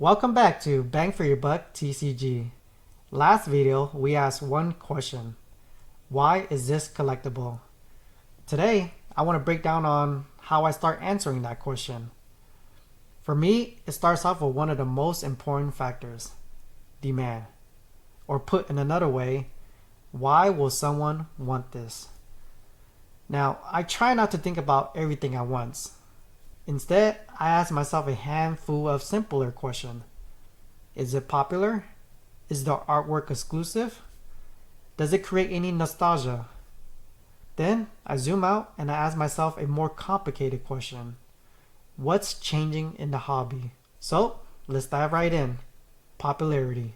Welcome back to Bang For Your Buck TCG. Last video, we asked one question. Why is this collectible? Today, I want to break down on how I start answering that question. For me, it starts off with one of the most important factors, demand. Or put in another way, why will someone want this? Now, I try not to think about everything at once. Instead, I ask myself a handful of simpler questions. Is it popular? Is the artwork exclusive? Does it create any nostalgia? Then I zoom out and I ask myself a more complicated question. What's changing in the hobby? So let's dive right in. Popularity.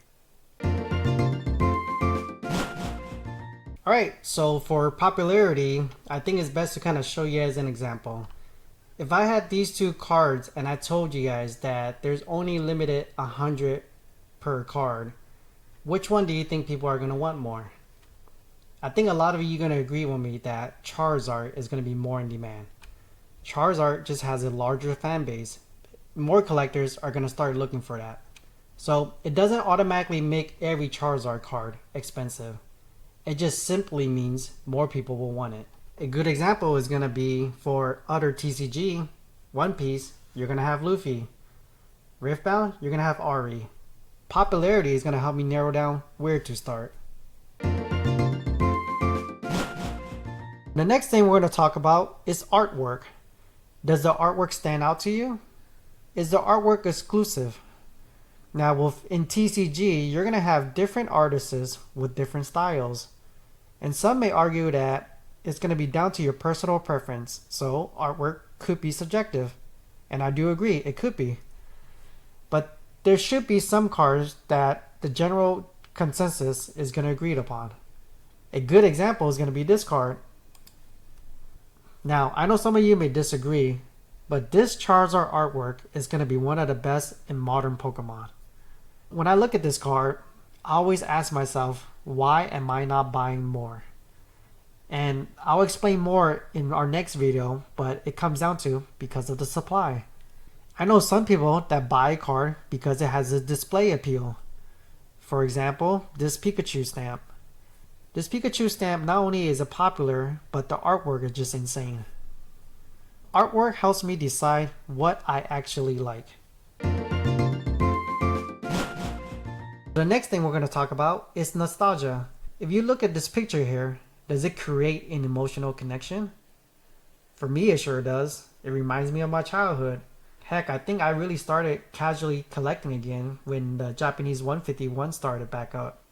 Alright, so for popularity, I think it's best to kind of show you as an example. If I had these two cards and I told you guys that there's only limited 100 per card, which one do you think people are going to want more? I think a lot of you are going to agree with me that Charizard is going to be more in demand. Charizard just has a larger fan base. More collectors are going to start looking for that. So it doesn't automatically make every Charizard card expensive. It just simply means more people will want it. A good example is going to be for other TCG, One Piece, you're going to have Luffy. Riftbound, you're going to have Ari. Popularity is going to help me narrow down where to start. The next thing we're going to talk about is artwork. Does the artwork stand out to you? Is the artwork exclusive? Now in TCG, you're going to have different artists with different styles. And some may argue that it's going to be down to your personal preference, so artwork could be subjective. And I do agree, it could be. But there should be some cards that the general consensus is going to agree upon. A good example is going to be this card. Now, I know some of you may disagree, but this Charizard artwork is going to be one of the best in modern Pokemon. When I look at this card, I always ask myself, why am I not buying more? And I'll explain more in our next video, but it comes down to because of the supply. I know some people that buy a card because it has a display appeal. For example, this Pikachu stamp. This Pikachu stamp not only is it popular, but the artwork is just insane. Artwork helps me decide what I actually like. The next thing we're going to talk about is nostalgia. If you look at this picture here, does it create an emotional connection? For me, it sure does. It reminds me of my childhood. Heck, I think I really started casually collecting again when the Japanese 151 started back up.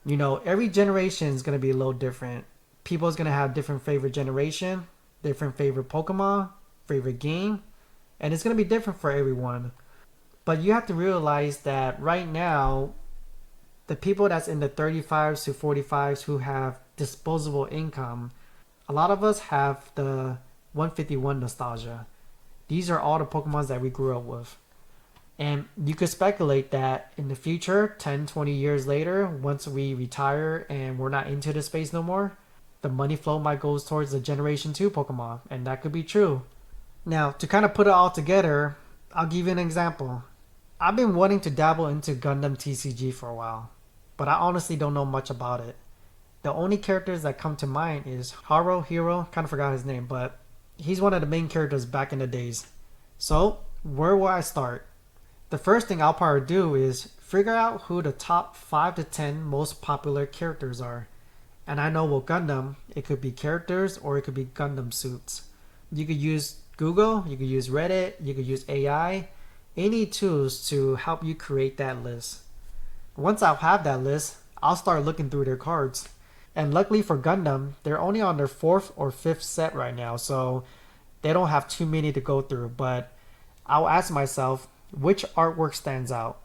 You know, every generation is going to be a little different. People's going to have different favorite generation, different favorite Pokemon, favorite game, and it's going to be different for everyone. But you have to realize that right now, the people that's in the 35s to 45s who have disposable income, a lot of us have the 151 nostalgia. These are all the Pokemons that we grew up with. And you could speculate that in the future, 10, 20 years later, once we retire and we're not into the space no more, the money flow might go towards the Generation 2 Pokemon, and that could be true. Now, to kind of put it all together, I'll give you an example. I've been wanting to dabble into Gundam TCG for a while, but I honestly don't know much about it. The only characters that come to mind is Hero, kind of forgot his name, but he's one of the main characters back in the days. So, where will I start? The first thing I'll probably do is figure out who the top 5 to 10 most popular characters are. And I know with Gundam, it could be characters or it could be Gundam suits. You could use Google, you could use Reddit, you could use AI, any tools to help you create that list. Once I have that list, I'll start looking through their cards. And luckily for Gundam, they're only on their 4th or 5th set right now, so they don't have too many to go through. But I'll ask myself, which artwork stands out?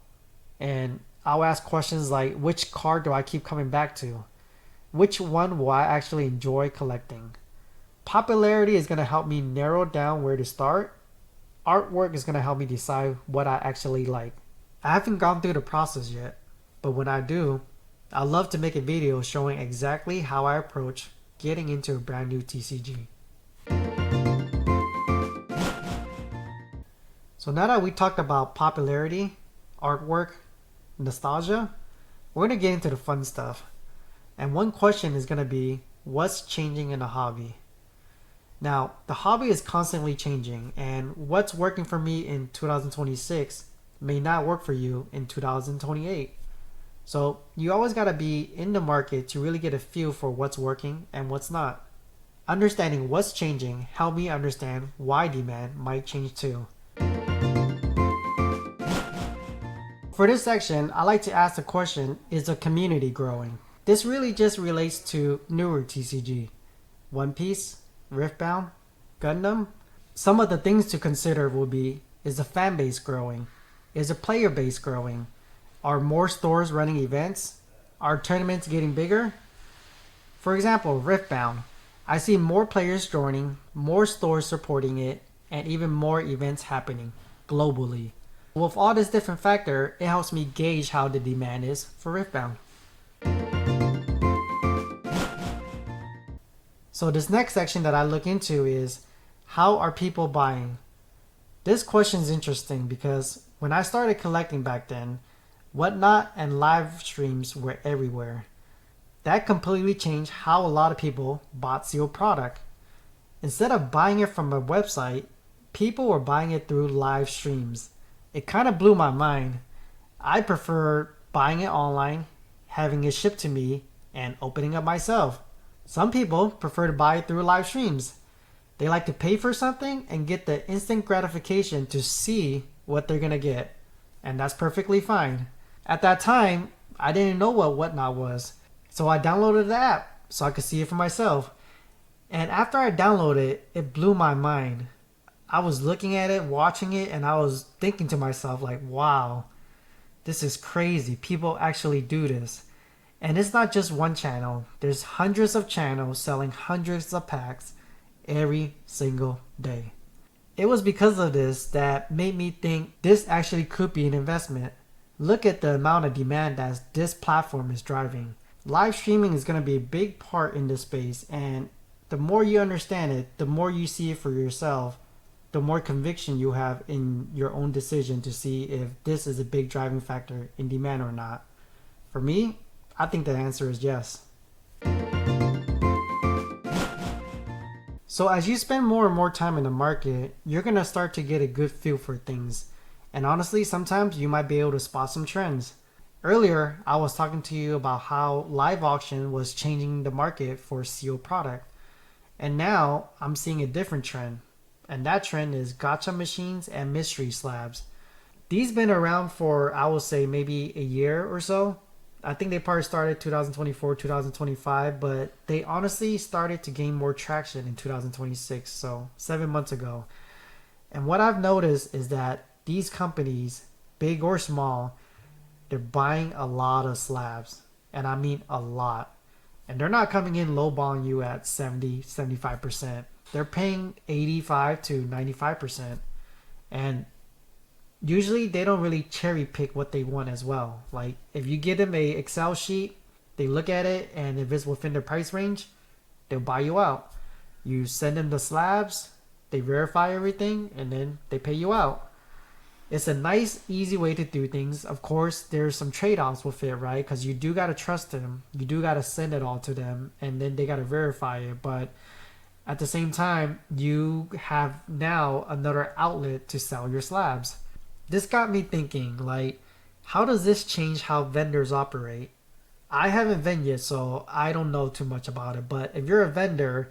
And I'll ask questions like, which card do I keep coming back to? Which one will I actually enjoy collecting? Popularity is going to help me narrow down where to start. Artwork is going to help me decide what I actually like. I haven't gone through the process yet, but when I do, I'd love to make a video showing exactly how I approach getting into a brand new TCG. So now that we talked about popularity, artwork, nostalgia, we're going to get into the fun stuff. And one question is going to be, what's changing in the hobby? Now, the hobby is constantly changing, and what's working for me in 2026 may not work for you in 2028. So you always got to be in the market to really get a feel for what's working and what's not. Understanding what's changing help me understand why demand might change too. For this section, I like to ask the question, is the community growing? This really just relates to newer TCG. One Piece, Riftbound, Gundam. Some of the things to consider will be, is the fan base growing? Is the player base growing? Are more stores running events? Are tournaments getting bigger? For example, Riftbound. I see more players joining, more stores supporting it, and even more events happening globally. With all this different factor, it helps me gauge how the demand is for Riftbound. So this next section that I look into is, how are people buying? This question is interesting because when I started collecting back then, Whatnot and live streams were everywhere. That completely changed how a lot of people bought sealed product. Instead of buying it from a website, people were buying it through live streams. It kind of blew my mind. I prefer buying it online, having it shipped to me, and opening up myself. Some people prefer to buy it through live streams. They like to pay for something and get the instant gratification to see what they're gonna get. And that's perfectly fine. At that time, I didn't know what Whatnot was. So I downloaded the app so I could see it for myself. And after I downloaded it, it blew my mind. I was looking at it, watching it, and I was thinking to myself like, wow, this is crazy. People actually do this. And it's not just one channel. There's hundreds of channels selling hundreds of packs every single day. It was because of this that made me think this actually could be an investment. Look at the amount of demand that this platform is driving. Live streaming is going to be a big part in this space, and the more you understand it, the more you see it for yourself, the more conviction you have in your own decision to see if this is a big driving factor in demand or not. For me, I think the answer is yes. So as you spend more and more time in the market, you're going to start to get a good feel for things. And honestly, sometimes you might be able to spot some trends. Earlier, I was talking to you about how live auction was changing the market for sealed product. And now I'm seeing a different trend. And that trend is gacha machines and mystery slabs. These been around for, I would say, maybe a year or so. I think they probably started 2024, 2025, but they honestly started to gain more traction in 2026, so 7 months ago. And what I've noticed is that these companies, big or small, they're buying a lot of slabs. And I mean a lot. And they're not coming in lowballing you at 70, 75%. They're paying 85 to 95%. And usually they don't really cherry pick what they want as well. Like if you give them a Excel sheet, they look at it, and if it's within their price range, they'll buy you out. You send them the slabs, they verify everything, and then they pay you out. It's a nice, easy way to do things. Of course, there's some trade-offs with it, right? Because you do got to trust them. You do got to send it all to them, and then they got to verify it. But at the same time, you have now another outlet to sell your slabs. This got me thinking, like, how does this change how vendors operate? I haven't vended yet, so I don't know too much about it. But if you're a vendor,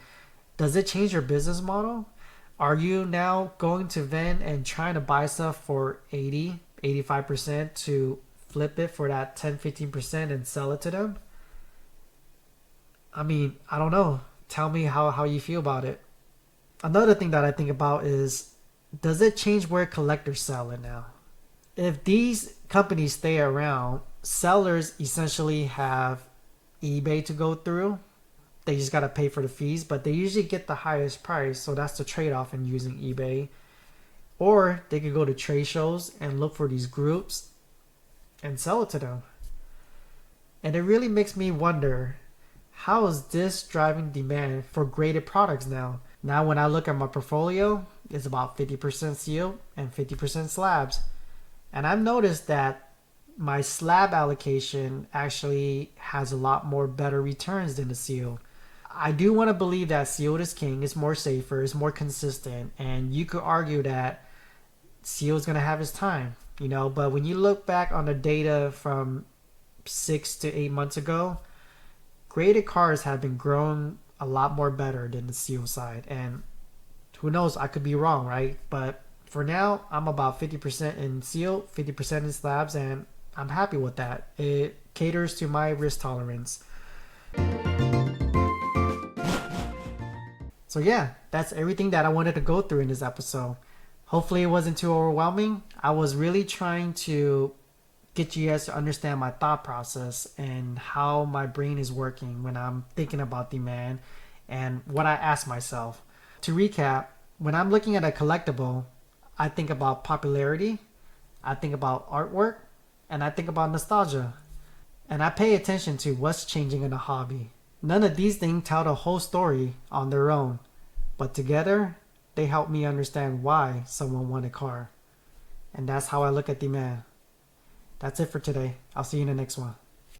does it change your business model? Are you now going to vend and trying to buy stuff for 80, 85% to flip it for that 10, 15% and sell it to them? I mean, I don't know. Tell me how you feel about it. Another thing that I think about is, does it change where collectors sell it now? If these companies stay around, sellers essentially have eBay to go through. They just got to pay for the fees, but they usually get the highest price. So that's the trade-off in using eBay. Or they could go to trade shows and look for these groups and sell it to them. And it really makes me wonder, how is this driving demand for graded products now? Now when I look at my portfolio, it's about 50% sealed and 50% slabs. And I've noticed that my slab allocation actually has a lot more better returns than the sealed. I do want to believe that sealed is king, is more safer, is more consistent, and you could argue that sealed is going to have his time, you know. But when you look back on the data from 6 to 8 months ago, graded cards have been growing a lot more better than the sealed side. And who knows, I could be wrong, right? But for now, I'm about 50% in sealed, 50% in slabs, and I'm happy with that. It caters to my risk tolerance. So yeah, that's everything that I wanted to go through in this episode. Hopefully it wasn't too overwhelming. I was really trying to get you guys to understand my thought process and how my brain is working when I'm thinking about demand and what I ask myself. To recap, when I'm looking at a collectible, I think about popularity, I think about artwork, and I think about nostalgia. And I pay attention to what's changing in the hobby. None of these things tell the whole story on their own, but together they help me understand why someone won a car. And that's how I look at demand. That's it for today. I'll see you in the next one.